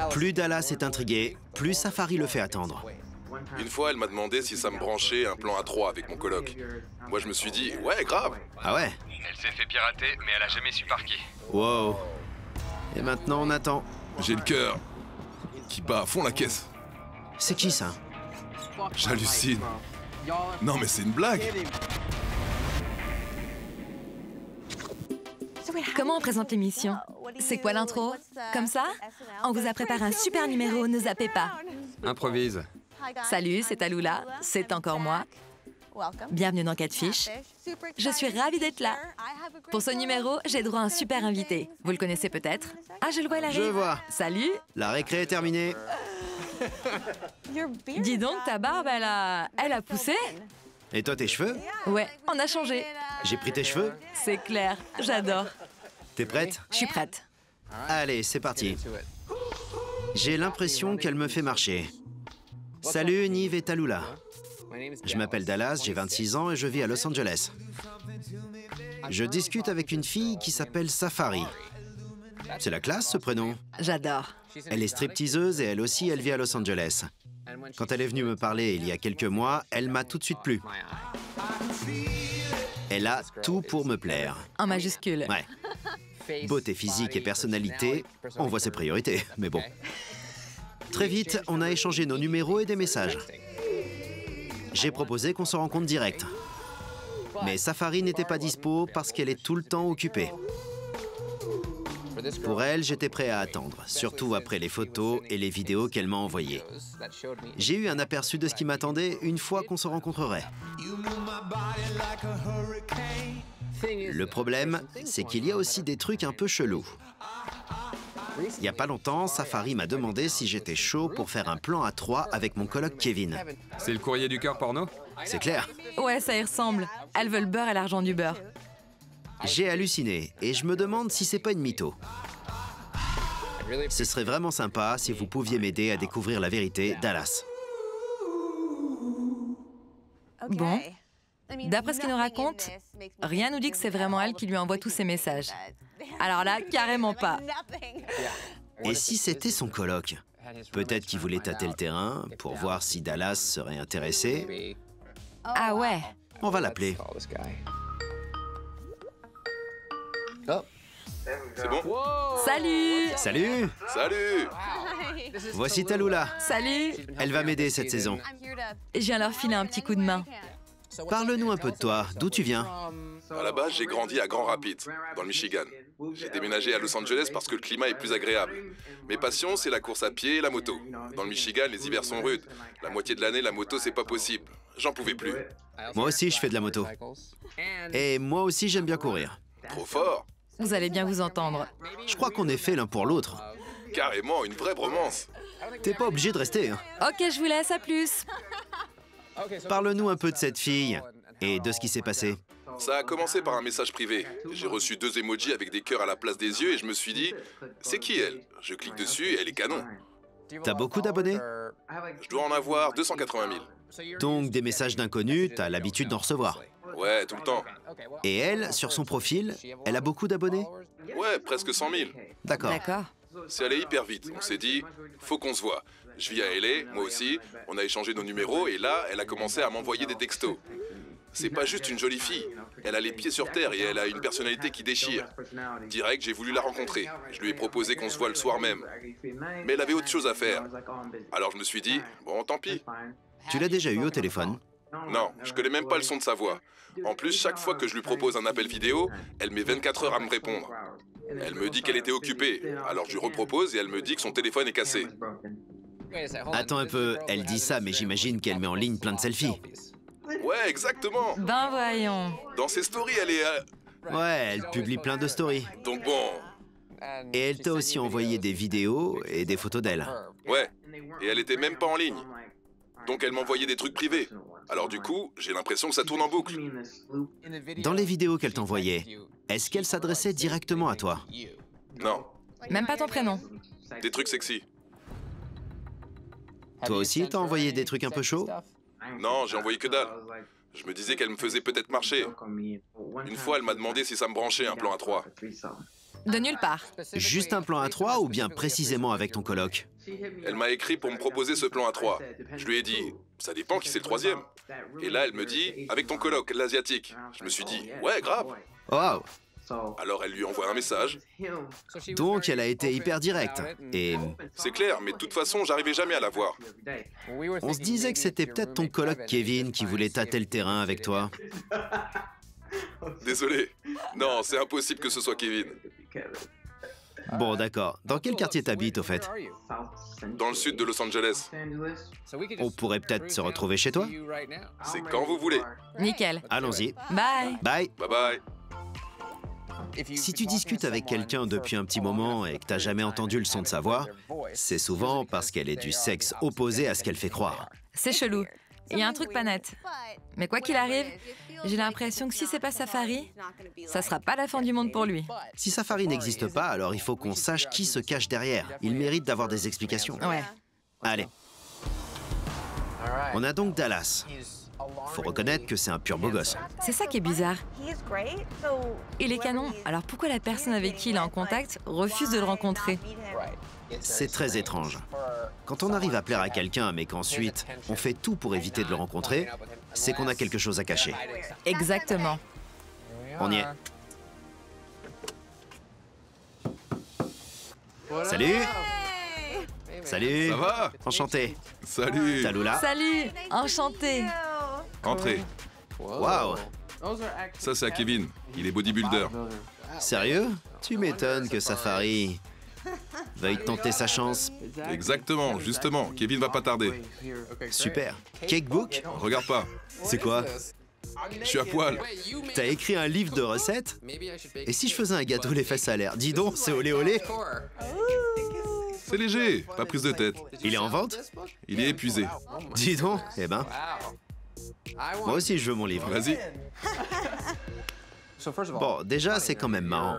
Plus Dallas est intrigué, plus Safari le fait attendre. Une fois, elle m'a demandé si ça me branchait un plan à 3 avec mon coloc. Moi, je me suis dit, ouais, grave. Ah ouais? Elle s'est fait pirater, mais elle a jamais su par qui. Wow. Et maintenant, on attend. J'ai le cœur qui bat à fond la caisse. C'est qui ça? J'hallucine. Non, mais c'est une blague. Comment on présente l'émission? C'est quoi l'intro? Comme ça? On vous a préparé un super numéro, ne zappez pas. Improvise. Salut, c'est Tallulah, c'est encore moi. Bienvenue dans Catfish. Je suis ravie d'être là. Pour ce numéro, j'ai droit à un super invité. Vous le connaissez peut-être? Ah, je le vois, il arrive. Je vois. Salut. La récré est terminée. Dis donc, ta barbe, elle a poussé? Et toi, tes cheveux? Ouais, on a changé. J'ai pris tes cheveux? C'est clair, j'adore. T'es prête? Je suis prête. Allez, c'est parti. J'ai l'impression qu'elle me fait marcher. Salut, Nive et Tallulah. Je m'appelle Dallas, j'ai 26 ans et je vis à Los Angeles. Je discute avec une fille qui s'appelle Safari. C'est la classe, ce prénom. J'adore. Elle est stripteaseuse et elle aussi, elle vit à Los Angeles. Quand elle est venue me parler il y a quelques mois, elle m'a tout de suite plu. Elle a tout pour me plaire. En majuscule. Ouais. Beauté physique et personnalité, on voit ses priorités, mais bon. Très vite, on a échangé nos numéros et des messages. J'ai proposé qu'on se rencontre direct. Mais Safari n'était pas dispo parce qu'elle est tout le temps occupée. Pour elle, j'étais prêt à attendre, surtout après les photos et les vidéos qu'elle m'a envoyées. J'ai eu un aperçu de ce qui m'attendait une fois qu'on se rencontrerait. Le problème, c'est qu'il y a aussi des trucs un peu chelous. Il n'y a pas longtemps, Safari m'a demandé si j'étais chaud pour faire un plan à 3 avec mon coloc Kevin. C'est le courrier du cœur porno? C'est clair. Ouais, ça y ressemble. Elle veut le beurre et l'argent du beurre. J'ai halluciné et je me demande si c'est pas une mytho. Ce serait vraiment sympa si vous pouviez m'aider à découvrir la vérité, Dallas. Bon. D'après ce qu'il nous raconte, rien nous dit que c'est vraiment elle qui lui envoie tous ces messages. Alors là, carrément pas. Et si c'était son coloc? Peut-être qu'il voulait tâter le terrain pour voir si Dallas serait intéressé. Ah ouais. On va l'appeler. C'est bon? Salut. Salut! Salut! Voici Tallulah. Salut. Elle va m'aider cette saison. Je viens leur filer un petit coup de main. Parle-nous un peu de toi. D'où tu viens? À la base, j'ai grandi à Grand Rapids, dans le Michigan. J'ai déménagé à Los Angeles parce que le climat est plus agréable. Mes passions, c'est la course à pied et la moto. Dans le Michigan, les hivers sont rudes. La moitié de l'année, la moto, c'est pas possible. J'en pouvais plus. Moi aussi, je fais de la moto. Et moi aussi, j'aime bien courir. Trop fort! Vous allez bien vous entendre. Je crois qu'on est fait l'un pour l'autre. Carrément, une vraie bromance. T'es pas obligé de rester, hein. Ok, je vous laisse, à plus. Parle-nous un peu de cette fille et de ce qui s'est passé. Ça a commencé par un message privé. J'ai reçu 2 emojis avec des cœurs à la place des yeux et je me suis dit, c'est qui elle? Je clique dessus et elle est canon. T'as beaucoup d'abonnés? Je dois en avoir 280 000. Donc des messages d'inconnus, t'as l'habitude d'en recevoir. Ouais, tout le temps. Et elle, sur son profil, elle a beaucoup d'abonnés? Ouais, presque 100 000. D'accord. D'accord. C'est allé hyper vite. On s'est dit, faut qu'on se voit. Je vis à LA, moi aussi. On a échangé nos numéros et là, elle a commencé à m'envoyer des textos. C'est pas juste une jolie fille. Elle a les pieds sur terre et elle a une personnalité qui déchire. Direct, j'ai voulu la rencontrer. Je lui ai proposé qu'on se voit le soir même. Mais elle avait autre chose à faire. Alors je me suis dit, bon, tant pis. Tu l'as déjà eu au téléphone? Non, je connais même pas le son de sa voix. En plus, chaque fois que je lui propose un appel vidéo, elle met 24 heures à me répondre. Elle me dit qu'elle était occupée. Alors je lui repropose et elle me dit que son téléphone est cassé. Attends un peu, elle dit ça, mais j'imagine qu'elle met en ligne plein de selfies. Ouais, exactement. Ben voyons. Dans ses stories, elle est... Ouais, elle publie plein de stories. Donc bon... Et elle t'a aussi envoyé des vidéos et des photos d'elle. Ouais, et elle était même pas en ligne. Donc elle m'envoyait des trucs privés. Alors du coup, j'ai l'impression que ça tourne en boucle. Dans les vidéos qu'elle t'envoyait, est-ce qu'elle s'adressait directement à toi? Non, Même pas ton prénom. des trucs sexy. Toi aussi, t'as envoyé des trucs un peu chauds? Non, j'ai envoyé que dalle. Je me disais qu'elle me faisait peut-être marcher. Une fois, elle m'a demandé si ça me branchait un plan à 3. De nulle part. Juste un plan à 3 ou bien précisément avec ton coloc? Elle m'a écrit pour me proposer ce plan à 3. Je lui ai dit, ça dépend qui c'est le troisième. Et là, elle me dit, avec ton coloc, l'asiatique. Je me suis dit, ouais, grave. Wow. Alors elle lui envoie un message. Donc elle a été hyper directe. Et C'est clair, mais de toute façon, j'arrivais jamais à la voir. on se disait que c'était peut-être ton coloc Kevin qui voulait tâter le terrain avec toi. Désolé. Non, c'est impossible que ce soit Kevin. Bon, d'accord. Dans quel quartier t'habites, au fait? Dans le sud de Los Angeles. On pourrait peut-être se retrouver chez toi? C'est quand vous voulez. Nickel. Allons-y. Bye. Bye. Bye bye. Si tu discutes avec quelqu'un depuis un petit moment et que t'as jamais entendu le son de sa voix, c'est souvent parce qu'elle est du sexe opposé à ce qu'elle fait croire. C'est chelou. Il y a un truc pas net. Mais quoi qu'il arrive, j'ai l'impression que si c'est pas Safari, ça sera pas la fin du monde pour lui. Si Safari n'existe pas, alors il faut qu'on sache qui se cache derrière. Il mérite d'avoir des explications. Ouais. Allez. On a donc Dallas. Faut reconnaître que c'est un pur beau gosse. C'est ça qui est bizarre. Il est canon, alors pourquoi la personne avec qui il est en contact refuse de le rencontrer? C'est très étrange. Quand on arrive à plaire à quelqu'un, mais qu'ensuite on fait tout pour éviter de le rencontrer, c'est qu'on a quelque chose à cacher. Exactement. On y est. Salut! Salut! Ça va? Enchanté. Salut. Talula. Salut, enchanté. Entrez. Waouh! Ça, c'est à Kevin. Il est bodybuilder. Sérieux? Tu m'étonnes que Safari veuille tenter sa chance. Exactement, justement. Kevin va pas tarder. Super. Cakebook? Regarde pas. C'est quoi? Je suis à poil. T'as écrit un livre de recettes? Et si je faisais un gâteau les fesses à l'air? Dis donc, c'est olé olé. C'est léger, pas prise de tête. Il est en vente? Il est épuisé. Dis donc, eh ben, moi aussi je veux mon livre. Vas-y. Bon, déjà, c'est quand même marrant.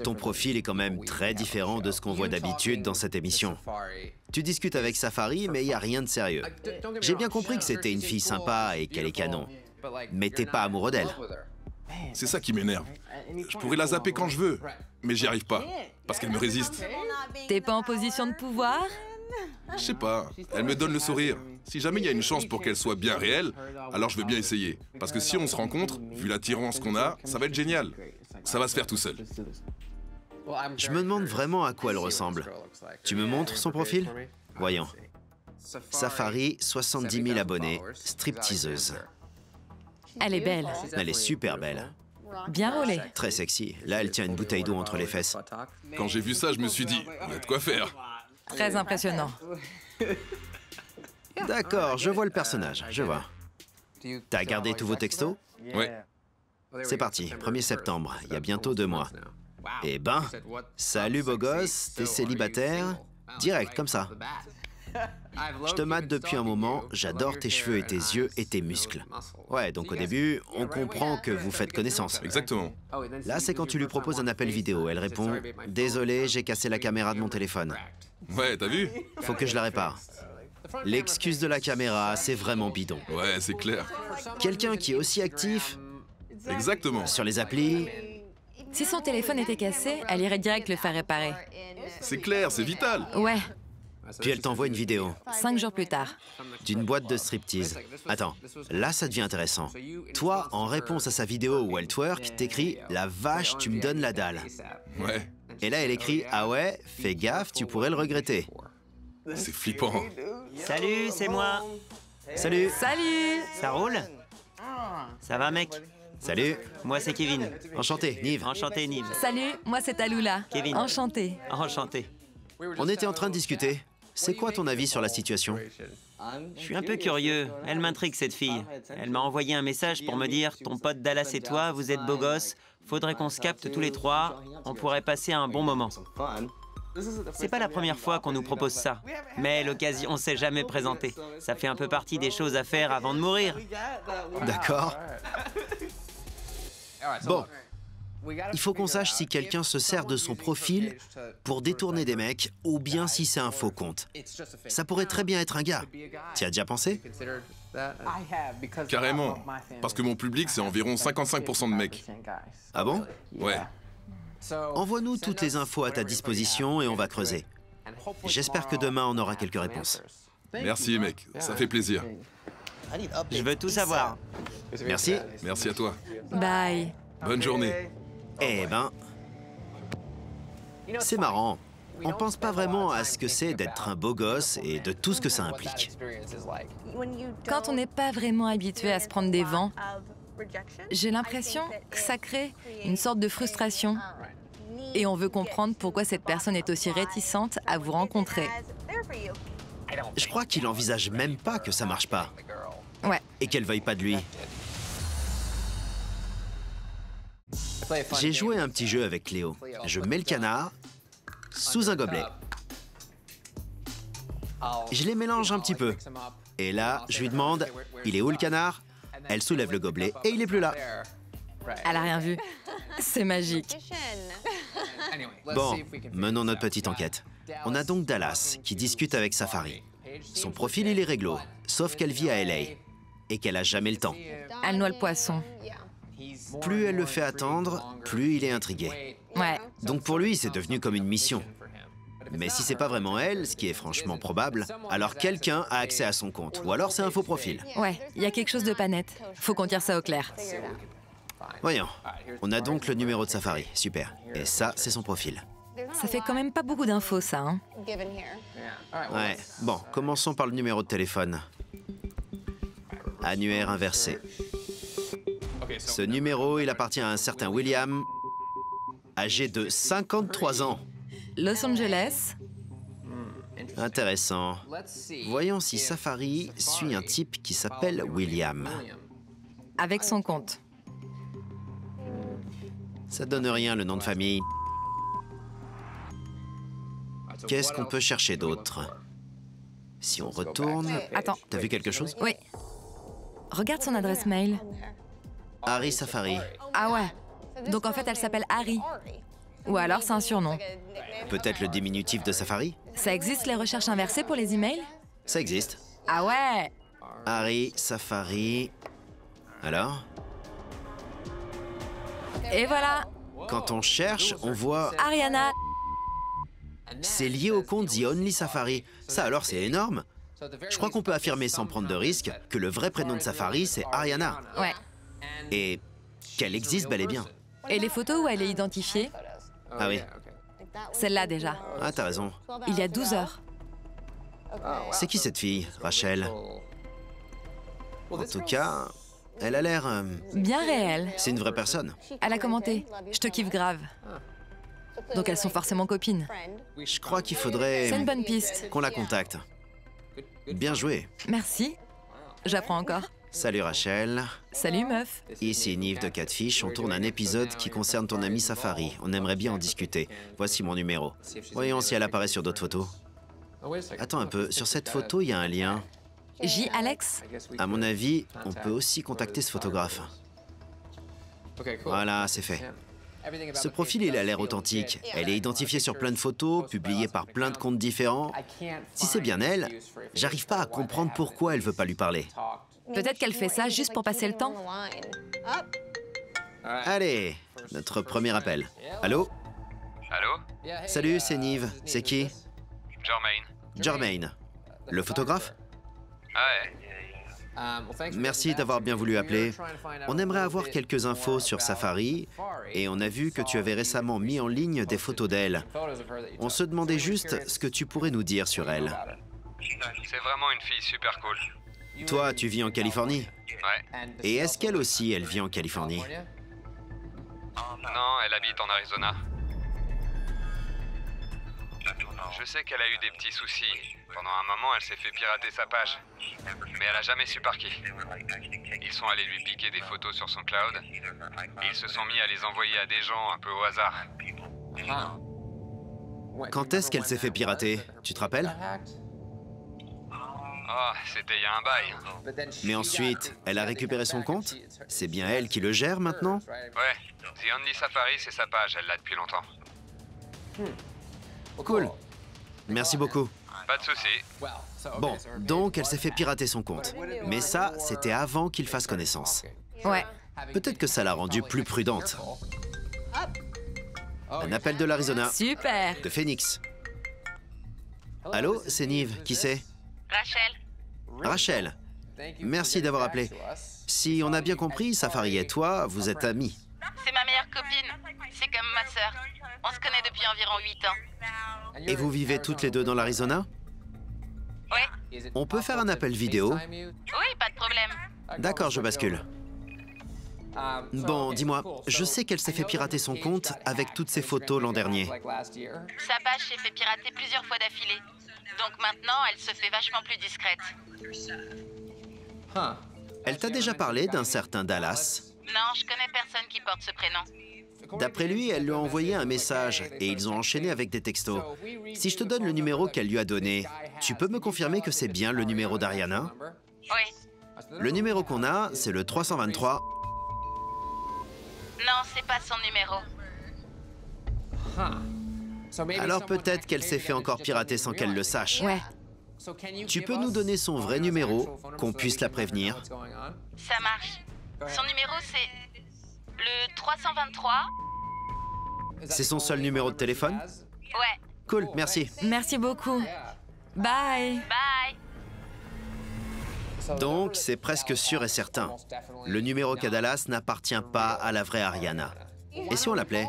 Ton profil est quand même très différent de ce qu'on voit d'habitude dans cette émission. Tu discutes avec Safari, mais il n'y a rien de sérieux. J'ai bien compris que c'était une fille sympa et qu'elle est canon. Mais t'es pas amoureux d'elle. C'est ça qui m'énerve. Je pourrais la zapper quand je veux, mais j'y arrive pas. Parce qu'elle me résiste. T'es pas en position de pouvoir? Je sais pas, elle me donne le sourire. Si jamais il y a une chance pour qu'elle soit bien réelle, alors je veux bien essayer. Parce que si on se rencontre, vu l'attirance qu'on a, ça va être génial. Ça va se faire tout seul. Je me demande vraiment à quoi elle ressemble. Tu me montres son profil? Voyons. Safari, 70 000 abonnés, stripteaseuse. Elle est belle. Elle est super belle. Bien roulée. Très sexy. Là, elle tient une bouteille d'eau entre les fesses. Quand j'ai vu ça, je me suis dit, il y a de quoi faire. Très impressionnant. D'accord, je vois le personnage, je vois. T'as gardé tous vos textos? Ouais. C'est parti, 1er septembre, il y a bientôt 2 mois. Eh ben, salut beau gosse, t'es célibataire? Direct, comme ça. Je te mate depuis un moment, j'adore tes cheveux et tes yeux et tes muscles. Ouais, donc au début, on comprend que vous faites connaissance. Exactement. Là, c'est quand tu lui proposes un appel vidéo. Elle répond « Désolé, j'ai cassé la caméra de mon téléphone. Ouais, t'as vu? Faut que je la répare. » L'excuse de la caméra, c'est vraiment bidon. Ouais, c'est clair. Quelqu'un qui est aussi actif Exactement. sur les applis, Si son téléphone était cassé, elle irait direct le faire réparer. C'est clair, c'est vital. Ouais, puis elle t'envoie une vidéo 5 jours plus tard. d'une boîte de striptease. Attends, là ça devient intéressant. Toi, en réponse à sa vidéo où elle twerk, t'écris « La vache, tu me donnes la dalle ». Ouais, Et là, elle écrit « Ah ouais, fais gaffe, tu pourrais le regretter c'est flippant. Salut, c'est moi. ». Salut. Salut! Ça roule? Ça va, mec? Salut. Moi, c'est Kevin. Enchanté, Nive. Enchanté, Nive. Salut, moi c'est Talula. Kevin. Enchantée. Enchanté. On était en train de discuter. C'est quoi ton avis sur la situation? Je suis un peu curieux. Elle m'intrigue, cette fille. Elle m'a envoyé un message pour me dire « Ton pote Dallas et toi, vous êtes beaux gosses. Faudrait qu'on se capte tous les trois. On pourrait passer un bon moment. » C'est pas la première fois qu'on nous propose ça. Mais l'occasion s'est jamais présentée. Ça fait un peu partie des choses à faire avant de mourir. D'accord. Bon, il faut qu'on sache si quelqu'un se sert de son profil pour détourner des mecs ou bien si c'est un faux compte. Ça pourrait très bien être un gars. T'y as déjà pensé? Carrément. Parce que mon public, c'est environ 55% de mecs. Ah bon? Ouais. Envoie-nous toutes les infos à ta disposition et on va creuser. J'espère que demain, on aura quelques réponses. Merci, mec. Ça fait plaisir. Je veux tout savoir. Merci. Merci à toi. Bye. Bonne journée. Eh ben, c'est marrant. On pense pas vraiment à ce que c'est d'être un beau gosse et de tout ce que ça implique. Quand on n'est pas vraiment habitué à se prendre des vents, j'ai l'impression que ça crée une sorte de frustration. Et on veut comprendre pourquoi cette personne est aussi réticente à vous rencontrer. Je crois qu'il envisage même pas que ça marche pas Ouais. et qu'elle veuille pas de lui. J'ai joué un petit jeu avec Cléo. Je mets le canard sous un gobelet. Je les mélange un petit peu. Et là, je lui demande, il est où le canard? Elle soulève le gobelet et il est plus là. Elle a rien vu. C'est magique. Bon, menons notre petite enquête. On a donc Dallas qui discute avec Safari. Son profil, il est réglo, sauf qu'elle vit à LA et qu'elle a jamais le temps. Elle noie le poisson. Plus elle le fait attendre, plus il est intrigué. Ouais. Donc pour lui, c'est devenu comme une mission. Mais si c'est pas vraiment elle, ce qui est franchement probable, alors quelqu'un a accès à son compte. Ou alors c'est un faux profil. Ouais, il y a quelque chose de pas net. Faut qu'on tire ça au clair. Voyons. On a donc le numéro de Safari. Super. Et ça, c'est son profil. Ça fait quand même pas beaucoup d'infos, ça, hein. Ouais. Bon, commençons par le numéro de téléphone. Annuaire inversé. Ce numéro, il appartient à un certain William, âgé de 53 ans. Los Angeles. Intéressant. Voyons si Safari suit un type qui s'appelle William. Avec son compte. Ça donne rien, le nom de famille. Qu'est-ce qu'on peut chercher d'autre? Si on retourne... Attends. T'as vu quelque chose? Oui. Regarde son adresse mail. Harry Safari. Ah ouais. Donc en fait, elle s'appelle Harry. Ou alors c'est un surnom. Peut-être le diminutif de Safari? Ça existe les recherches inversées pour les emails? Ça existe. Ah ouais. Harry Safari... Alors? Et voilà. Quand on cherche, on voit... Ariana. C'est lié au compte The Only Safari. Ça alors, c'est énorme. Je crois qu'on peut affirmer sans prendre de risque que le vrai prénom de Safari, c'est Ariana. Ouais. Et qu'elle existe bel et bien. Et les photos où elle est identifiée? Ah oui. Celle-là déjà. Ah, t'as raison. Il y a 12 heures. C'est qui cette fille, Rachel? En tout cas, elle a l'air... Bien réelle. c'est une vraie personne. Elle a commenté. Je te kiffe grave. Donc elles sont forcément copines. Je crois qu'il faudrait C'est une bonne piste. qu'on la contacte. Bien joué. Merci. J'apprends encore. Salut Rachel. Salut meuf. Ici Nive de Catfish. On tourne un épisode qui concerne ton ami Safari. On aimerait bien en discuter. Voici mon numéro. Voyons si elle apparaît sur d'autres photos. Attends un peu. Sur cette photo, il y a un lien. J. Alex. À mon avis, on peut aussi contacter ce photographe. Voilà, c'est fait. Ce profil, il a l'air authentique. Elle est identifiée sur plein de photos, publiée par plein de comptes différents. Si c'est bien elle, j'arrive pas à comprendre pourquoi elle veut pas lui parler. Peut-être qu'elle fait ça juste pour passer le temps. Allez, notre premier appel. Allô? Allô? Salut, c'est Nive. C'est qui? Jermaine. Jermaine. Le photographe? Ah ouais. Merci d'avoir bien voulu appeler. On aimerait avoir quelques infos sur Safari et on a vu que tu avais récemment mis en ligne des photos d'elle. On se demandait juste ce que tu pourrais nous dire sur elle. C'est vraiment une fille super cool. Toi, tu vis en Californie? Ouais. Et est-ce qu'elle aussi, elle vit en Californie? Non, elle habite en Arizona. Je sais qu'elle a eu des petits soucis. Pendant un moment, elle s'est fait pirater sa page. Mais elle a jamais su par qui. Ils sont allés lui piquer des photos sur son cloud. Et ils se sont mis à les envoyer à des gens un peu au hasard. Quand est-ce qu'elle s'est fait pirater? Tu te rappelles? Oh, c'était il y a un bail. Mais ensuite, elle a récupéré son compte? C'est bien elle qui le gère maintenant? Ouais, The Only Safari, c'est sa page, elle l'a depuis longtemps. Cool. Merci beaucoup. Pas de souci. Bon, donc elle s'est fait pirater son compte. Mais ça, c'était avant qu'il fasse connaissance. Ouais. Peut-être que ça l'a rendue plus prudente. Un appel de l'Arizona, Super. de Phoenix. Allô, c'est Nive, qui c'est? Rachel, Rachel. Merci d'avoir appelé. Si on a bien compris, Safari et toi, vous êtes amis. c'est ma meilleure copine. C'est comme ma sœur. On se connaît depuis environ 8 ans. Et vous vivez toutes les deux dans l'Arizona? Oui, On peut faire un appel vidéo? oui, pas de problème. D'accord, je bascule. Bon, dis-moi, je sais qu'elle s'est fait pirater son compte avec toutes ses photos l'an dernier. Sa page s'est fait pirater plusieurs fois d'affilée. Donc maintenant, elle se fait vachement plus discrète. Elle t'a déjà parlé d'un certain Dallas? Non, je connais personne qui porte ce prénom. D'après lui, elle lui a envoyé un message et ils ont enchaîné avec des textos. Si je te donne le numéro qu'elle lui a donné, tu peux me confirmer que c'est bien le numéro d'Ariana? Oui. Le numéro qu'on a, c'est le 323. Non, c'est pas son numéro. Alors peut-être qu'elle s'est fait encore pirater sans qu'elle le sache. Ouais. Tu peux nous donner son vrai numéro, qu'on puisse la prévenir? Ça marche. Son numéro, c'est le 323. C'est son seul numéro de téléphone? Ouais. Cool, merci. Merci beaucoup. Bye. Bye. Donc, c'est presque sûr et certain. Le numéro qu'a Dallas n'appartient pas à la vraie Ariana. Et si on l'appelait?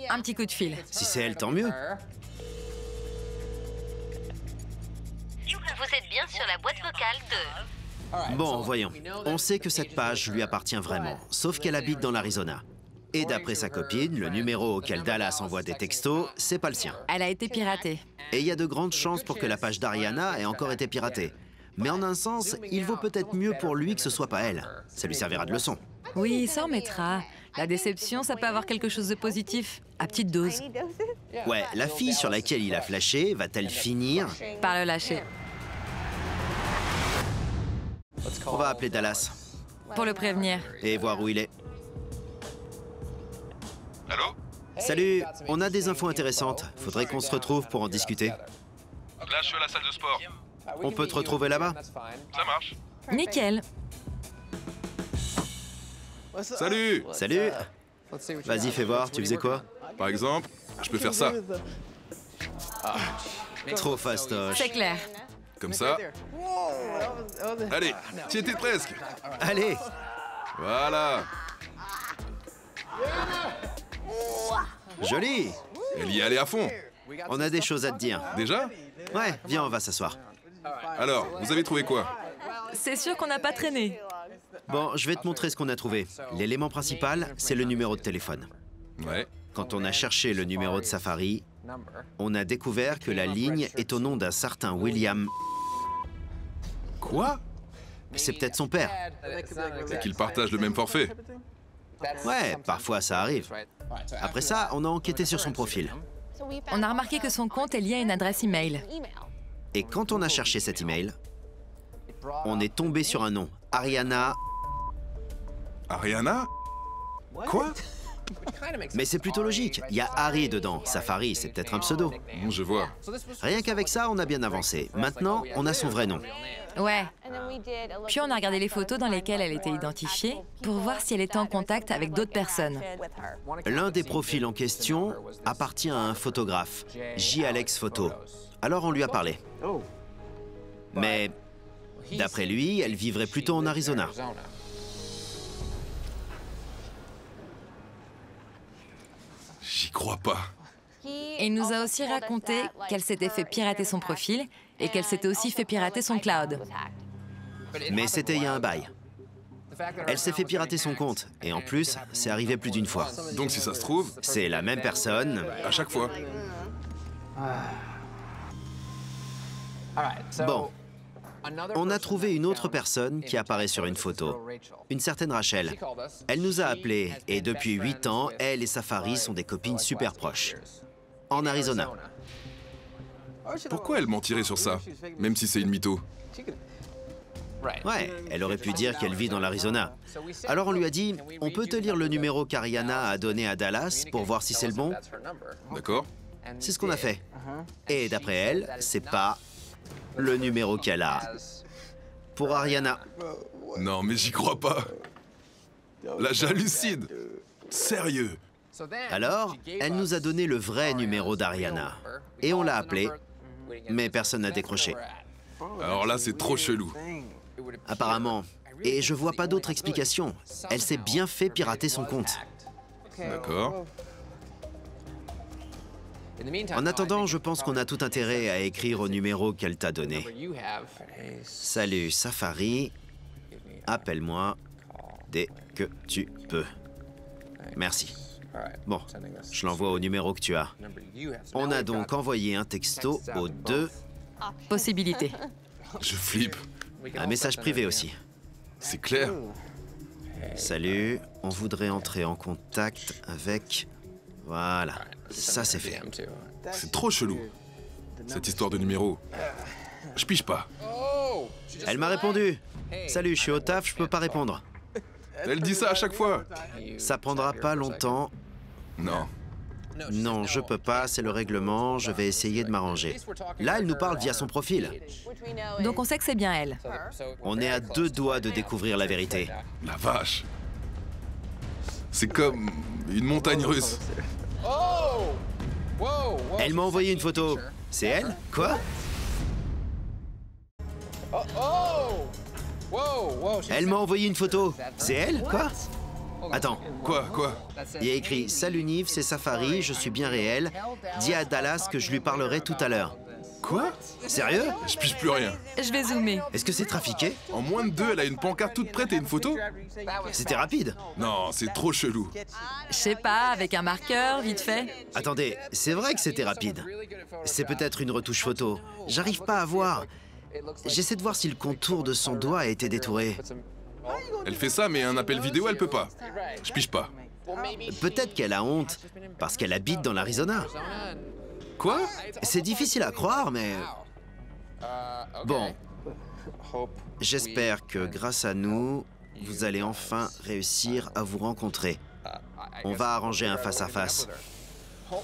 Un petit coup de fil. Si c'est elle, tant mieux. Vous êtes bien sur la boîte vocale de... Bon, voyons. On sait que cette page lui appartient vraiment, sauf qu'elle habite dans l'Arizona. Et d'après sa copine, le numéro auquel Dallas envoie des textos, c'est pas le sien. Elle a été piratée. Et il y a de grandes chances pour que la page d'Ariana ait encore été piratée. Mais en un sens, il vaut peut-être mieux pour lui que ce soit pas elle. Ça lui servira de leçon. Oui, ça en mettra. La déception, ça peut avoir quelque chose de positif, à petite dose. Ouais, la fille sur laquelle il a flashé va-t-elle finir? Par le lâcher. On va appeler Dallas Pour le prévenir. et voir où il est. Allô? Salut, on a des infos intéressantes. Faudrait qu'on se retrouve pour en discuter. Là, je suis à la salle de sport. On peut te retrouver là-bas? Ça marche. Nickel. Salut! Salut. Vas-y, fais voir, tu faisais quoi? Par exemple, je peux faire ça. Trop fastoche. C'est clair. Comme ça. Allez, tu étais presque. Allez, Voilà. joli. Elle y est allée à fond. On a des choses à te dire. Déjà? Ouais, viens, on va s'asseoir. Alors, vous avez trouvé quoi? C'est sûr qu'on n'a pas traîné. Bon, je vais te montrer ce qu'on a trouvé. L'élément principal, c'est le numéro de téléphone. Ouais. Quand on a cherché le numéro de Safari, on a découvert que la ligne est au nom d'un certain William. Quoi? C'est peut-être son père. C'est qu'ils partagent le même forfait. Ouais, parfois ça arrive. Après ça, on a enquêté sur son profil. On a remarqué que son compte est lié à une adresse email. Et quand on a cherché cet email, on est tombé sur un nom. Ariana. Ariana? Quoi? Mais c'est plutôt logique. Il y a Harry dedans. Safari, c'est peut-être un pseudo. Je vois. Rien qu'avec ça, on a bien avancé. Maintenant, on a son vrai nom. Ouais. Puis on a regardé les photos dans lesquelles elle était identifiée pour voir si elle était en contact avec d'autres personnes. L'un des profils en question appartient à un photographe, J. Alex Photo. Alors on lui a parlé. Mais d'après lui, elle vivrait plutôt en Arizona. J'y crois pas. Et il nous a aussi raconté qu'elle s'était fait pirater son profil et qu'elle s'était aussi fait pirater son cloud. Mais c'était il y a un bail. Elle s'est fait pirater son compte. Et en plus, c'est arrivé plus d'une fois. Donc si ça se trouve, C'est la même personne. à chaque fois. Bon, on a trouvé une autre personne qui apparaît sur une photo. Une certaine Rachel. Elle nous a appelés et depuis 8 ans, elle et Safari sont des copines super proches. En Arizona. Pourquoi elle mentirait sur ça? Même si c'est une mytho. Ouais, elle aurait pu dire qu'elle vit dans l'Arizona. Alors on lui a dit, on peut te lire le numéro qu'Ariana a donné à Dallas pour voir si c'est le bon? D'accord? C'est ce qu'on a fait. Et d'après elle, c'est pas le numéro qu'elle a. Pour Ariana. Non, mais j'y crois pas. Là, j'hallucine. Sérieux? Alors, elle nous a donné le vrai numéro d'Ariana. Et on l'a appelée, mais personne n'a décroché. Alors là, c'est trop chelou. Apparemment. Et je vois pas d'autre explication. Elle s'est bien fait pirater son compte. D'accord. En attendant, je pense qu'on a tout intérêt à écrire au numéro qu'elle t'a donné. Salut, Safari. Appelle-moi dès que tu peux. Merci. Bon, je l'envoie au numéro que tu as. On a donc envoyé un texto aux deux. Possibilité. Je flippe. Un message privé aussi. C'est clair. Salut, on voudrait entrer en contact avec... Voilà, ça c'est fait. C'est trop chelou. Cette histoire de numéro. Je pige pas. Elle m'a répondu. Salut, je suis au taf, je peux pas répondre. Elle dit ça à chaque fois. Ça prendra pas longtemps. Non. Non, je peux pas, c'est le règlement, je vais essayer de m'arranger. Là, elle nous parle via son profil. Donc on sait que c'est bien elle. On est à 2 doigts de découvrir la vérité. La vache. C'est comme une montagne russe. Elle m'a envoyé une photo. C'est elle? Quoi? Elle m'a envoyé une photo. C'est elle? Quoi? Attends, Quoi? il y a écrit « Salut Nive, c'est Safari, je suis bien réel. Dis à Dallas que je lui parlerai tout à l'heure. » Quoi? Sérieux? Je pige plus rien. Je vais zoomer. Est-ce que c'est trafiqué? En moins de 2, elle a une pancarte toute prête et une photo? C'était rapide. Non, c'est trop chelou. Je sais pas, avec un marqueur, vite fait. Attendez, c'est vrai que c'était rapide. C'est peut-être une retouche photo. J'arrive pas à voir. J'essaie de voir si le contour de son doigt a été détouré. Elle fait ça, mais un appel vidéo, elle peut pas. Je pige pas. Peut-être qu'elle a honte, parce qu'elle habite dans l'Arizona. Quoi? C'est difficile à croire, mais... Bon. J'espère que grâce à nous, vous allez enfin réussir à vous rencontrer. On va arranger un face-à-face.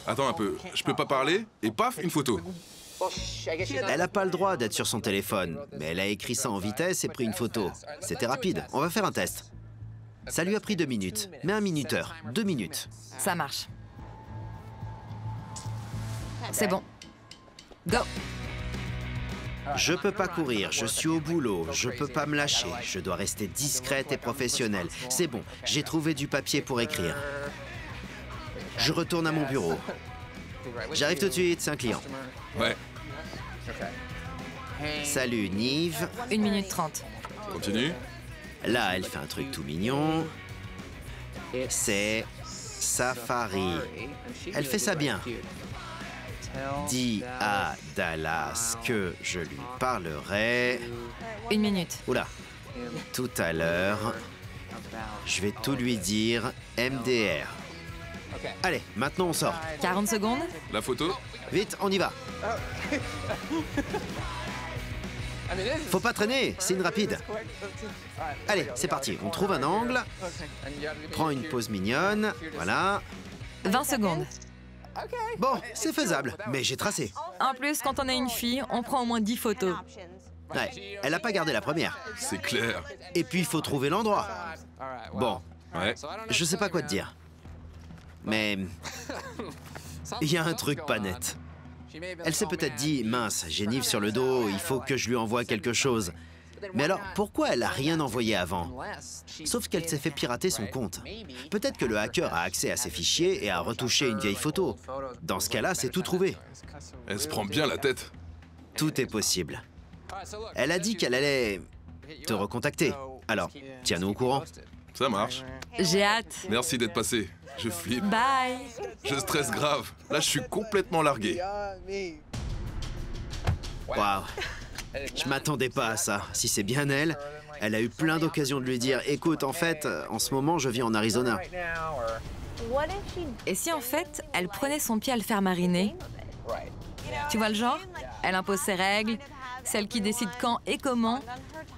Attends un peu, je peux pas parler? Et paf, une photo. Elle n'a pas le droit d'être sur son téléphone, mais elle a écrit ça en vitesse et pris une photo. C'était rapide. On va faire un test. Ça lui a pris 2 minutes, mais un minuteur. 2 minutes. Ça marche. C'est bon. Go. Je peux pas courir, je suis au boulot, je peux pas me lâcher, je dois rester discrète et professionnelle. C'est bon, j'ai trouvé du papier pour écrire. Je retourne à mon bureau. J'arrive tout de suite, c'est un client. Ouais, Salut Nive. 1 minute 30. continue. Là, elle fait un truc tout mignon. C'est Safari. Elle fait ça bien. Dis à Dallas que je lui parlerai... 1 minute. Oula. Tout à l'heure. Je vais tout lui dire MDR. Allez, maintenant on sort. 40 secondes. La photo? Vite, on y va. Faut pas traîner, c'est une rapide. Allez, c'est parti. On trouve un angle. Prends une pose mignonne. Voilà. 20 secondes. Bon, c'est faisable, mais j'ai tracé. En plus, quand on est une fille, on prend au moins 10 photos. Ouais, elle a pas gardé la première. C'est clair. Et puis, il faut trouver l'endroit. Bon, Ouais. je sais pas quoi te dire. Mais... il y a un truc pas net. Elle s'est peut-être dit, mince, j'ai Nive sur le dos, il faut que je lui envoie quelque chose. Mais alors, pourquoi elle a rien envoyé avant? Sauf qu'elle s'est fait pirater son compte. Peut-être que le hacker a accès à ses fichiers et a retouché une vieille photo. Dans ce cas-là, c'est tout trouvé. Elle se prend bien la tête. Tout est possible. Elle a dit qu'elle allait te recontacter. Alors, tiens-nous au courant. Ça marche. J'ai hâte. Merci d'être passé. Je flippe. Bye. Je stresse grave. Là, je suis complètement largué. Waouh. Je m'attendais pas à ça. Si c'est bien elle, elle a eu plein d'occasions de lui dire « Écoute, en fait, en ce moment, je vis en Arizona. Et si en fait, elle prenait son pied à le faire mariner? Tu vois le genre? Elle impose ses règles, celle qui décide quand et comment.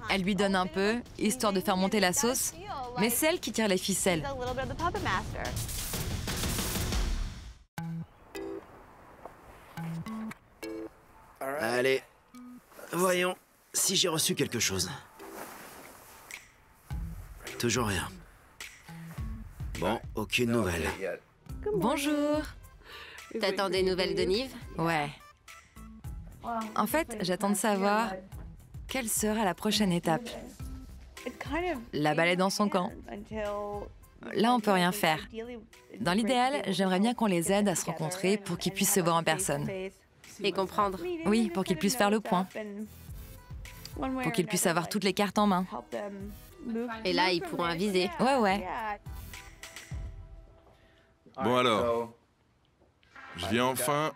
Elle lui donne un peu, histoire de faire monter la sauce. Mais c'est elle qui tire les ficelles. Allez, voyons si j'ai reçu quelque chose. Toujours rien. Bon, aucune nouvelle. Bonjour. T'attends des nouvelles de Nive? Ouais. En fait, j'attends de savoir quelle sera la prochaine étape. La balle est dans son camp. Là, on peut rien faire. Dans l'idéal, j'aimerais bien qu'on les aide à se rencontrer pour qu'ils puissent se voir en personne. Et comprendre. Oui, pour qu'ils puissent faire le point. Pour qu'ils puissent avoir toutes les cartes en main. Et là, ils pourront aviser. Ouais. Bon alors, je viens enfin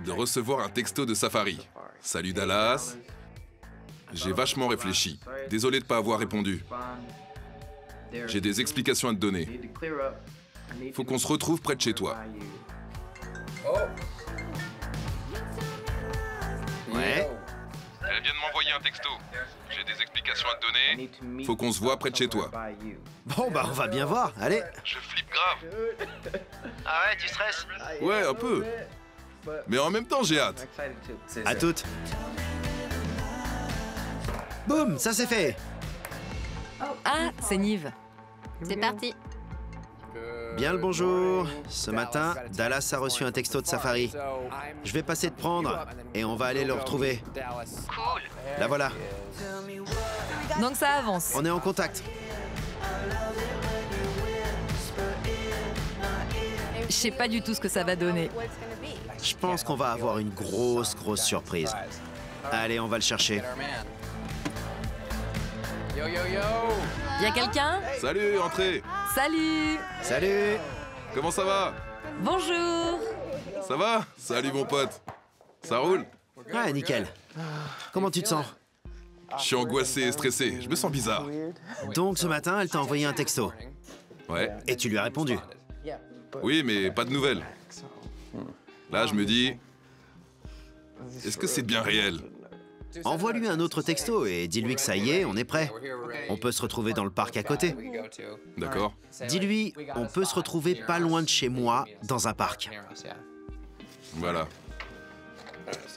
de recevoir un texto de Safari. Salut Dallas. J'ai vachement réfléchi. Désolé de pas avoir répondu. J'ai des explications à te donner. Faut qu'on se retrouve près de chez toi. Ouais. Elle vient de m'envoyer un texto. J'ai des explications à te donner. Faut qu'on se voit près de chez toi. Bon, bah on va bien voir, allez. Je flippe grave. Ah ouais, tu stresses? Ouais, un peu. Mais en même temps, j'ai hâte. À toutes. Boum, ça c'est fait. Ah, c'est Nive. C'est parti. Bien le bonjour. Ce matin, Dallas a reçu un texto de Safari. Je vais passer te prendre et on va aller le retrouver. Cool. La voilà. Donc ça avance. On est en contact. Je sais pas du tout ce que ça va donner. Je pense qu'on va avoir une grosse surprise. Allez, on va le chercher. Y a quelqu'un? Salut, entrez. Salut. Salut. Comment ça va? Bonjour. Ça va? Salut mon pote. Ça roule? Ouais, nickel. Comment tu te sens? Je suis angoissé et stressé. Je me sens bizarre. Donc ce matin, elle t'a envoyé un texto. Ouais. Et tu lui as répondu. Oui, mais pas de nouvelles. Là, je me dis... Est-ce que c'est bien réel? Envoie-lui un autre texto et dis-lui que ça y est, on est prêt. On peut se retrouver dans le parc à côté. D'accord. Dis-lui, on peut se retrouver pas loin de chez moi, dans un parc. Voilà.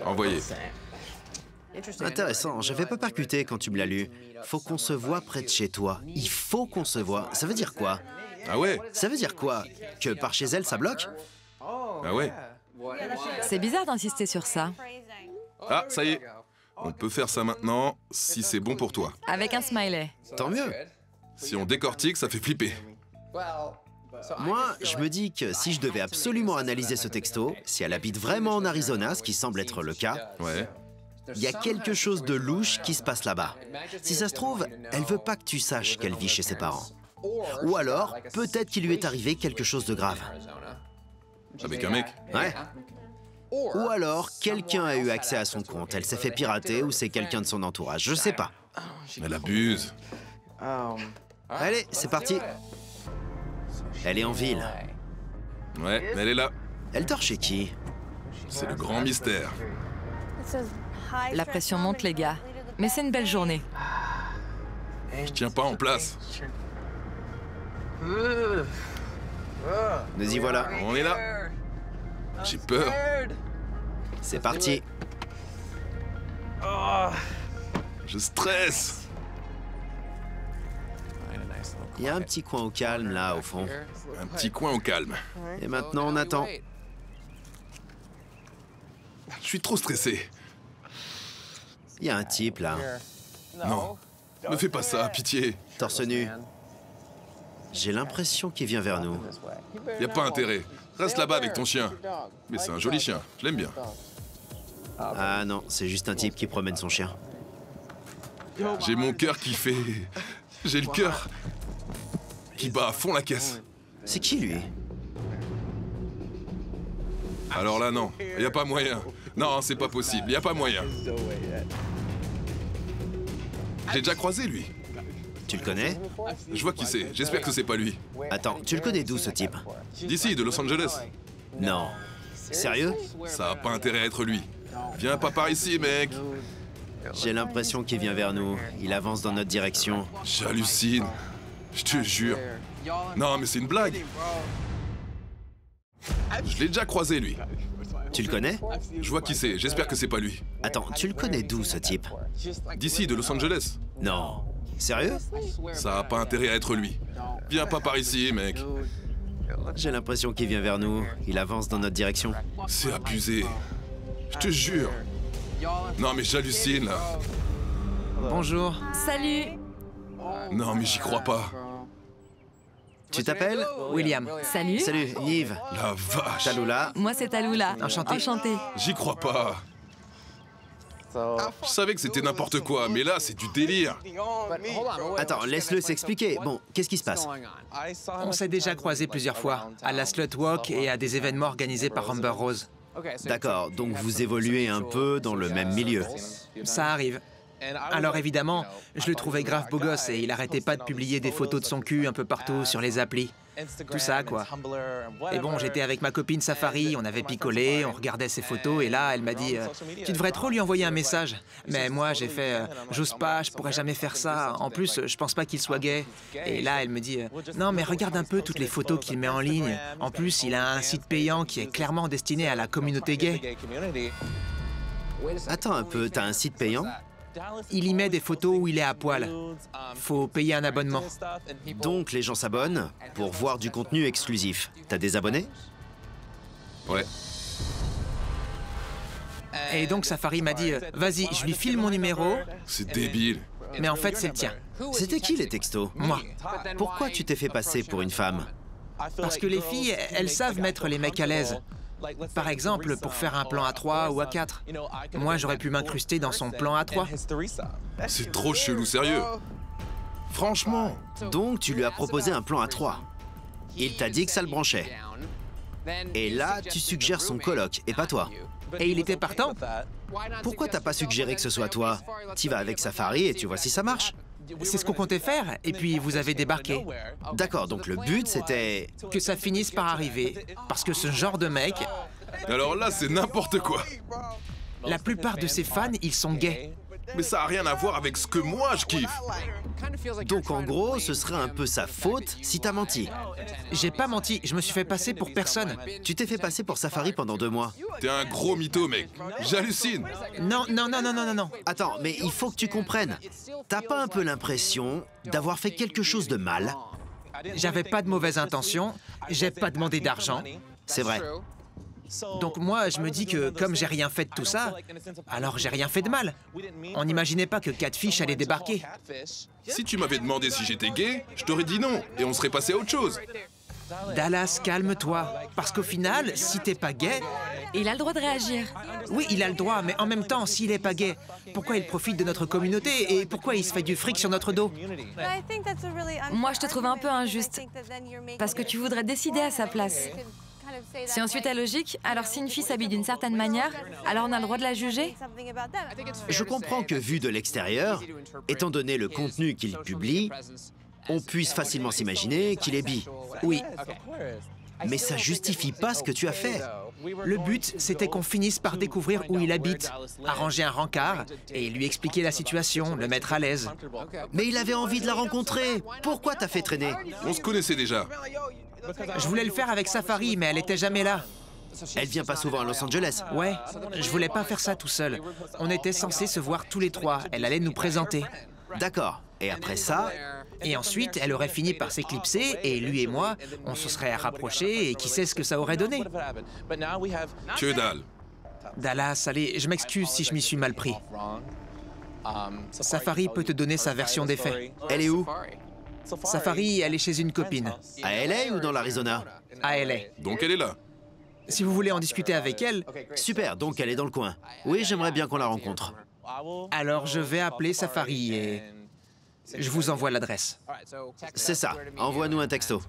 Envoyé. Intéressant, j'avais pas percuté quand tu me l'as lu. Faut qu'on se voit près de chez toi. Il faut qu'on se voit. Ça veut dire quoi? Ah ouais? Ça veut dire quoi? Que par chez elle, ça bloque? Ah ouais? C'est bizarre d'insister sur ça. Ah, ça y est. On peut faire ça maintenant, si c'est bon pour toi. Avec un smiley. Tant mieux. Si on décortique, ça fait flipper. Moi, je me dis que si je devais absolument analyser ce texto, si elle habite vraiment en Arizona, ce qui semble être le cas, Ouais. il y a quelque chose de louche qui se passe là-bas. Si ça se trouve, elle veut pas que tu saches qu'elle vit chez ses parents. Ou alors, peut-être qu'il lui est arrivé quelque chose de grave. Avec un mec? Ouais. Ou alors, quelqu'un a eu accès à son compte. Elle s'est fait pirater ou c'est quelqu'un de son entourage. Je sais pas. Elle abuse. Allez, c'est parti. Elle est en ville. Ouais, elle est là. Elle dort chez qui? C'est le grand mystère. La pression monte, les gars. Mais c'est une belle journée. Je tiens pas en place. Nous y voilà. On est là. J'ai peur. C'est parti. Je stresse. Il y a un petit coin au calme, là, au fond. Un petit coin au calme. Et maintenant, on attend. Je suis trop stressé. Il y a un type, là, Non. Ne fais pas ça, pitié. torse nu. J'ai l'impression qu'il vient vers nous. Y a pas intérêt. Reste là-bas avec ton chien. Mais c'est un joli chien. Je l'aime bien. Ah non, c'est juste un type qui promène son chien. J'ai mon cœur qui fait... J'ai le cœur qui bat à fond la caisse. C'est qui, lui? Alors là, non. Y a pas moyen. Non, c'est pas possible. Y a pas moyen. J'ai déjà croisé, lui. Tu le connais? Je vois qui c'est. J'espère que c'est pas lui. Attends, tu le connais d'où, ce type? D'ici, de Los Angeles. Non. Sérieux? Ça a pas intérêt à être lui. Viens pas par ici, mec. J'ai l'impression qu'il vient vers nous. Il avance dans notre direction. J'hallucine. Je te jure. Non, mais c'est une blague. Je l'ai déjà croisé, lui. Tu le connais? Je vois qui c'est. J'espère que c'est pas lui. Attends, tu le connais d'où, ce type? D'ici, de Los Angeles. Non. Sérieux? Ça a pas intérêt à être lui. Viens pas par ici, mec. J'ai l'impression qu'il vient vers nous. Il avance dans notre direction. C'est abusé. Je te jure. Non, mais j'hallucine, là. Bonjour. Salut. Non, mais j'y crois pas. Tu t'appelles? William. Salut. Salut, Nive. La vache. Talula. Moi, c'est Talula. Enchanté. Enchantée. J'y crois pas. Je savais que c'était n'importe quoi, mais là, c'est du délire. Attends, laisse-le s'expliquer. Bon, qu'est-ce qui se passe? On s'est déjà croisés plusieurs fois, à la Slut Walk et à des événements organisés par Amber Rose. D'accord, donc vous évoluez un peu dans le même milieu. Ça arrive. Alors évidemment, je le trouvais grave beau gosse et il arrêtait pas de publier des photos de son cul un peu partout sur les applis. Tout ça, quoi. Et bon, j'étais avec ma copine Safari, on avait picolé, on regardait ses photos et là, elle m'a dit « Tu devrais trop lui envoyer un message. » Mais moi, j'ai fait « J'ose pas, je pourrais jamais faire ça. En plus, je pense pas qu'il soit gay. » Et là, elle me dit « Non, mais regarde un peu toutes les photos qu'il met en ligne. En plus, il a un site payant qui est clairement destiné à la communauté gay. » Attends un peu, t'as un site payant? Il y met des photos où il est à poil. Faut payer un abonnement. Donc les gens s'abonnent pour voir du contenu exclusif. T'as des abonnés? Ouais. Et donc Safari m'a dit Vas-y, je lui file mon numéro. C'est débile. Mais en fait, c'est le tien. C'était qui les textos? Moi. Pourquoi tu t'es fait passer pour une femme? Parce que les filles, elles savent mettre les mecs à l'aise. Par exemple, pour faire un plan A3 ou A4. Moi, j'aurais pu m'incruster dans son plan A3. C'est trop chelou, sérieux. Franchement. Donc tu lui as proposé un plan à 3. Il t'a dit que ça le branchait. Et là, tu suggères son coloc, et pas toi. Et il était partant. Pourquoi t'as pas suggéré que ce soit toi? T'y vas avec Safari et tu vois si ça marche. C'est ce qu'on comptait faire, et puis vous avez débarqué. D'accord, donc le but c'était... Que ça finisse par arriver, parce que ce genre de mec, Alors là, c'est n'importe quoi. la plupart de ses fans, ils sont gays. Mais ça a rien à voir avec ce que moi je kiffe. Donc en gros, ce serait un peu sa faute si t'as menti. J'ai pas menti, je me suis fait passer pour personne. Tu t'es fait passer pour Safari pendant 2 mois. T'es un gros mytho, mec. J'hallucine. Non, non, non, non, non, non, non. Attends, mais il faut que tu comprennes. T'as pas un peu l'impression d'avoir fait quelque chose de mal? J'avais pas de mauvaise intention, j'ai pas demandé d'argent. C'est vrai. Donc moi, je me dis que comme j'ai rien fait de tout ça, alors j'ai rien fait de mal. On n'imaginait pas que Catfish allait débarquer. Si tu m'avais demandé si j'étais gay, je t'aurais dit non, et on serait passé à autre chose. Dallas, calme-toi. Parce qu'au final, si t'es pas gay... Il a le droit de réagir. Oui, il a le droit, mais en même temps, s'il est pas gay, pourquoi il profite de notre communauté et pourquoi il se fait du fric sur notre dos? Moi, je te trouve un peu injuste. Parce que tu voudrais décider à sa place. Si ensuite est logique, alors si une fille s'habille d'une certaine manière, alors on a le droit de la juger? Je comprends que vu de l'extérieur, étant donné le contenu qu'il publie, on puisse facilement s'imaginer qu'il est bi. Oui. Mais ça justifie pas ce que tu as fait. Le but, c'était qu'on finisse par découvrir où il habite, arranger un rencard et lui expliquer la situation, le mettre à l'aise. Mais il avait envie de la rencontrer. Pourquoi t'as fait traîner? On se connaissait déjà. Je voulais le faire avec Safari, mais elle était jamais là. Elle vient pas souvent à Los Angeles. Ouais, je voulais pas faire ça tout seul. On était censés se voir tous les trois. Elle allait nous présenter. D'accord. Et après ça, Et ensuite, elle aurait fini par s'éclipser et lui et moi, on se serait rapprochés et qui sait ce que ça aurait donné. Que dalle. Dallas, allez, je m'excuse si je m'y suis mal pris. Safari peut te donner sa version des faits. elle est où? Safari, elle est chez une copine, À LA ou dans l'Arizona? à LA. Donc elle est là. Si vous voulez en discuter avec elle, Super, donc elle est dans le coin. Oui, j'aimerais bien qu'on la rencontre. alors je vais appeler Safari et je vous envoie l'adresse. C'est ça. Envoie-nous un texto.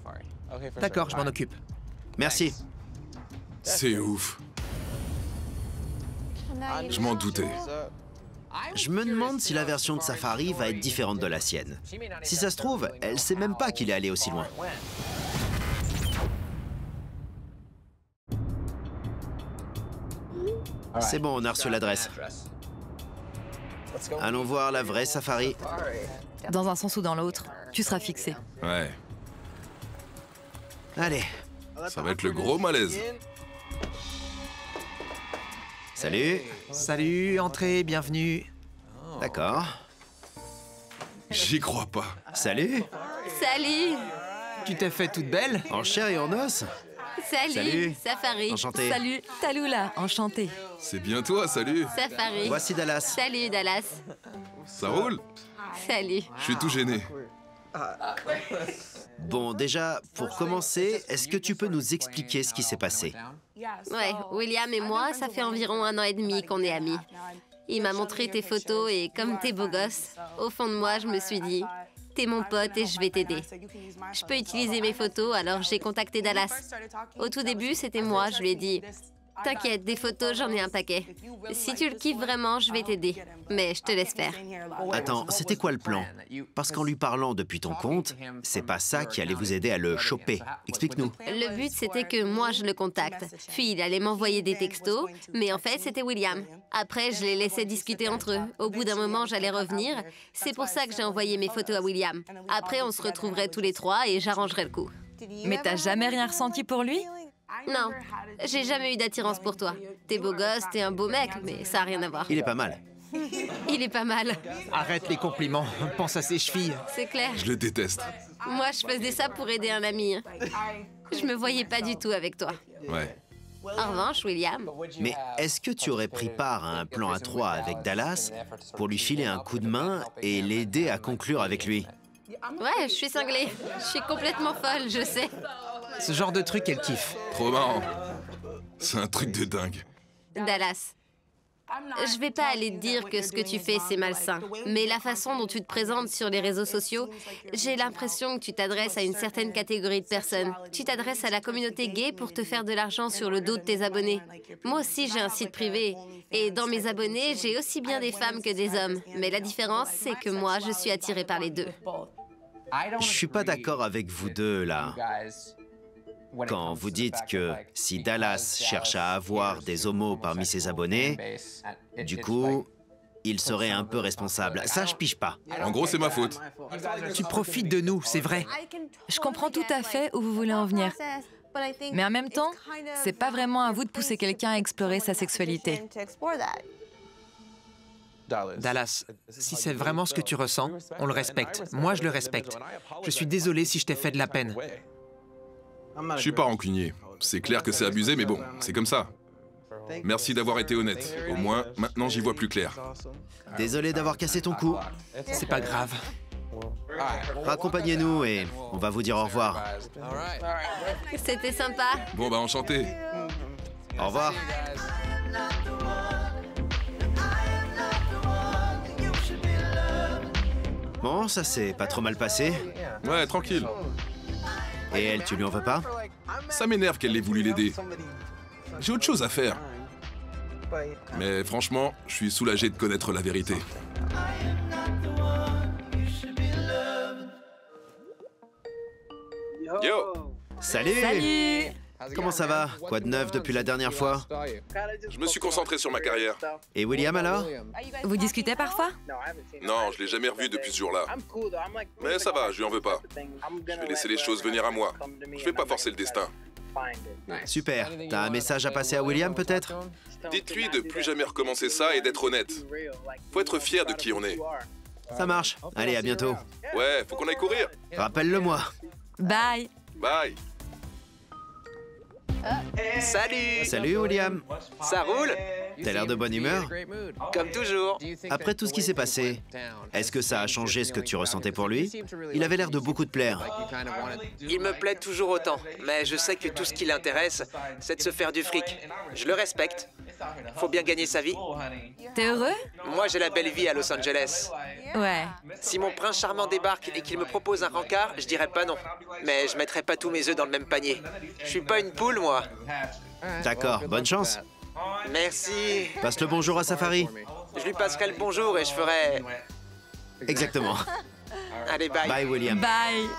D'accord, je m'en occupe. Merci. C'est ouf. Je m'en doutais. Je me demande si la version de Safari va être différente de la sienne. Si ça se trouve, elle sait même pas qu'il est allé aussi loin. C'est bon, on a reçu l'adresse. Allons voir la vraie Safari. Dans un sens ou dans l'autre, tu seras fixé. Ouais. Allez, Ça va être le gros malaise. salut. Salut, entrez, bienvenue. D'accord. J'y crois pas. Salut. Salut! Tu t'es fait toute belle? En chair et en os? Salut, Safari. Enchanté. Salut, Tallulah, enchanté. C'est bien toi, salut. Safari. Voici Dallas. Salut, Dallas. Ça roule? Salut. Je suis tout gêné. Bon, déjà, pour commencer, est-ce que tu peux nous expliquer ce qui s'est passé? Ouais, William et moi, ça fait environ 1 an et demi qu'on est amis. Il m'a montré tes photos et comme t'es beau gosse, au fond de moi, je me suis dit, t'es mon pote et je vais t'aider. Je peux utiliser mes photos, alors j'ai contacté Dallas. Au tout début, c'était moi, je lui ai dit, t'inquiète, des photos, j'en ai un paquet. Si tu le kiffes vraiment, je vais t'aider. Mais je te laisse faire. Attends, c'était quoi le plan? Parce qu'en lui parlant depuis ton compte, c'est pas ça qui allait vous aider à le choper. Explique-nous. Le but, c'était que moi, je le contacte. Puis, il allait m'envoyer des textos, mais en fait, c'était William. Après, je les laissais discuter entre eux. Au bout d'un moment, j'allais revenir. C'est pour ça que j'ai envoyé mes photos à William. Après, on se retrouverait tous les trois et j'arrangerais le coup. Mais t'as jamais rien ressenti pour lui? Non, j'ai jamais eu d'attirance pour toi. T'es beau gosse, t'es un beau mec, mais ça n'a rien à voir. Il est pas mal. Il est pas mal, Arrête les compliments, pense à ses chevilles. c'est clair. Je le déteste. Moi, je faisais ça pour aider un ami. Hein. Je me voyais pas du tout avec toi. Ouais. En revanche, William, Mais est-ce que tu aurais pris part à un plan à 3 avec Dallas pour lui filer un coup de main et l'aider à conclure avec lui? ouais, je suis cinglée. Je suis complètement folle, je sais. Ce genre de truc, elle kiffe. Trop marrant. C'est un truc de dingue. Dallas, je vais pas aller te dire que ce que tu fais, c'est malsain. Mais la façon dont tu te présentes sur les réseaux sociaux, j'ai l'impression que tu t'adresses à une certaine catégorie de personnes. Tu t'adresses à la communauté gay pour te faire de l'argent sur le dos de tes abonnés. Moi aussi, j'ai un site privé. Et dans mes abonnés, j'ai aussi bien des femmes que des hommes. Mais la différence, c'est que moi, je suis attirée par les deux. Je suis pas d'accord avec vous deux, là. Quand vous dites que si Dallas cherche à avoir des homos parmi ses abonnés, du coup, il serait un peu responsable. Ça, je pige pas. En gros, c'est ma faute. Tu profites de nous, c'est vrai. Je comprends tout à fait où vous voulez en venir. Mais en même temps, c'est pas vraiment à vous de pousser quelqu'un à explorer sa sexualité. Dallas, si c'est vraiment ce que tu ressens, on le respecte. Moi, je le respecte. Je suis désolé si je t'ai fait de la peine. Je suis pas rancunier. C'est clair que c'est abusé, mais bon, c'est comme ça. Merci d'avoir été honnête. Au moins, maintenant, j'y vois plus clair. Désolé d'avoir cassé ton cou. C'est pas grave. Raccompagnez-nous et on va vous dire au revoir. C'était sympa. Bon, bah, enchanté. Au revoir. Bon, ça s'est pas trop mal passé. Ouais, tranquille. Et elle, tu lui en veux pas? Ça m'énerve qu'elle ait voulu l'aider. J'ai autre chose à faire. Mais franchement, je suis soulagé de connaître la vérité. Yo! Salut! Salut! Comment ça va? Quoi de neuf depuis la dernière fois? Je me suis concentré sur ma carrière. Et William alors? Vous discutez parfois? Non, je l'ai jamais revu depuis ce jour-là. Mais ça va, je lui en veux pas. Je vais laisser les choses venir à moi. Je vais pas forcer le destin. Super. T'as un message à passer à William peut-être? Dites-lui de plus jamais recommencer ça et d'être honnête. Faut être fier de qui on est. Ça marche. Allez, à bientôt. Ouais, faut qu'on aille courir. Rappelle-le-moi. Bye! Bye. Salut! Salut William. Ça roule? T'as l'air de bonne humeur? Comme toujours. Après tout ce qui s'est passé, est-ce que ça a changé ce que tu ressentais pour lui? Il avait l'air de beaucoup te plaire. Il me plaît toujours autant, mais je sais que tout ce qui l'intéresse, c'est de se faire du fric. Je le respecte. Faut bien gagner sa vie. T'es heureux? Moi, j'ai la belle vie à Los Angeles. Ouais. Si mon prince charmant débarque et qu'il me propose un rencard, je dirais pas non. Mais je mettrai pas tous mes œufs dans le même panier. Je suis pas une poule, moi. D'accord, bonne chance. Merci. Passe le bonjour à Safari. Je lui passerai le bonjour et je ferai... Exactement. Allez, bye. Bye William. Bye!